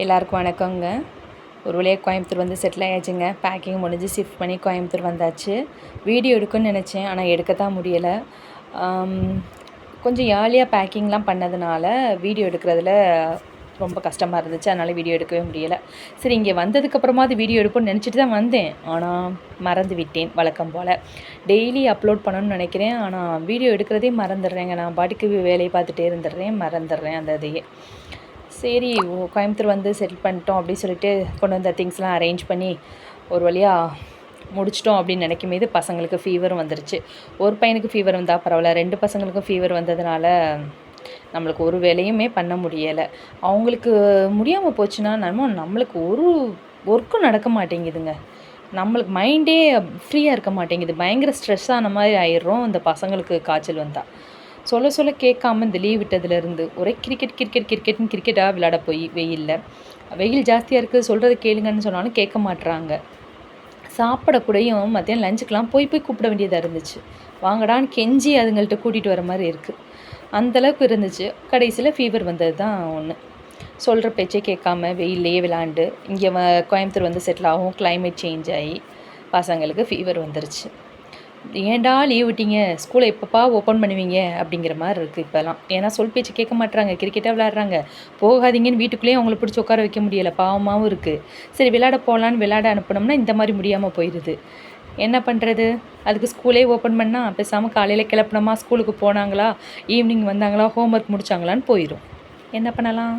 எல்லாருக்கும் வணக்கங்க. ஒரு வழியாக கோயம்புத்தூர் வந்து செட்டில் ஆயாச்சுங்க. பேக்கிங் முடிஞ்சு ஷிஃப்ட் பண்ணி கோயம்புத்தூர் வந்தாச்சு. வீடியோ எடுக்குன்னு நினச்சேன், ஆனால் எடுக்கத்தான் முடியலை. கொஞ்சம் ஏர்லியாக பேக்கிங்லாம் பண்ணதுனால வீடியோ எடுக்கிறதுல ரொம்ப கஷ்டமாக இருந்துச்சு. அதனால் வீடியோ எடுக்கவே முடியலை. சரி, இங்கே வந்ததுக்கப்புறமாவது வீடியோ எடுப்போம்னு நினச்சிட்டு தான் வந்தேன், ஆனால் மறந்து விட்டேன். வழக்கம் போல் டெய்லி அப்லோட் பண்ணணும்னு நினைக்கிறேன், ஆனால் வீடியோ எடுக்கிறதே மறந்துடுறேங்க. நான் பாட்டுக்கு வேலையை பார்த்துட்டே இருந்துடுறேன், மறந்துடுறேன் அந்த இதையே. சரி, கோயம்புத்தூர் வந்து செட்டில் பண்ணிட்டோம் அப்படின்னு சொல்லிட்டு கொண்டு வந்த திங்ஸ்லாம் அரேஞ்ச் பண்ணி ஒரு வழியாக முடிச்சிட்டோம் அப்படின்னு நினைக்கும் போது பசங்களுக்கு ஃபீவரும் வந்துருச்சு. ஒரு பையனுக்கு ஃபீவர் வந்தால் பரவாயில்ல, 2 பசங்களுக்கும் ஃபீவர் வந்ததுனால நம்மளுக்கு ஒரு வேலையுமே பண்ண முடியலை. அவங்களுக்கு முடியாமல் போச்சுன்னா நம்மளுக்கு ஒரு ஒர்க்கும் நடக்க மாட்டேங்குதுங்க. நம்மளுக்கு மைண்டே ஃப்ரீயாக இருக்க மாட்டேங்குது. பயங்கர ஸ்ட்ரெஸ் ஆன மாதிரி ஆயிடுறோம் இந்த பசங்களுக்கு காய்ச்சல் வந்தால். சொல்ல சொல்ல கேட்காம இந்த லீவ் விட்டதுலேருந்து ஒரே கிரிக்கெட்னு கிரிக்கெட்டாக விளையாட போய் வெயில் ஜாஸ்தியாக இருக்குது, சொல்கிறது கேளுங்கன்னு சொன்னாலும் கேட்க மாட்றாங்க. சாப்பிடக்கூடையும் மத்தியானம் லஞ்சுக்கெலாம் போய் கூப்பிட வேண்டியதாக இருந்துச்சு. வாங்கடான்னு கெஞ்சி அதுங்கள்ட்ட கூட்டிகிட்டு வர மாதிரி இருக்குது. அந்தளவுக்கு இருந்துச்சு. கடைசியில் ஃபீவர் வந்தது தான் ஒன்று. சொல்கிற பேச்சே கேட்காம வெயில்லையே விளாண்டு இங்கே கோயம்புத்தூர் வந்து செட்டில் ஆகும். கிளைமேட் சேஞ்ச் ஆகி பசங்களுக்கு ஃபீவர் வந்துருச்சு. ஏன்டா லீவ் விட்டீங்க, ஸ்கூலை எப்பப்பா ஓப்பன் பண்ணுவீங்க அப்படிங்கிற மாதிரி இருக்குது இப்போலாம். ஏன்னா சொல் பேச்சு கேட்க மாட்றாங்க, கிரிக்கெட்டாக விளையாடுறாங்க. போகாதீங்கன்னு வீட்டுக்குள்ளேயே அவங்கள பிடிச்சி உட்கார வைக்க முடியலை, பாவமாகவும் இருக்குது. சரி, விளையாட போகலான்னு விளையாட அனுப்பினோம்னா இந்த மாதிரி முடியாமல் போயிடுது. என்ன பண்ணுறது? அதுக்கு ஸ்கூலே ஓப்பன் பண்ணால் பேசாமல் காலையில் கிளப்புனோமா, ஸ்கூலுக்கு போனாங்களா, ஈவினிங் வந்தாங்களா, ஹோம்ஒர்க் முடித்தாங்களான்னு போயிடும். என்ன பண்ணலாம்?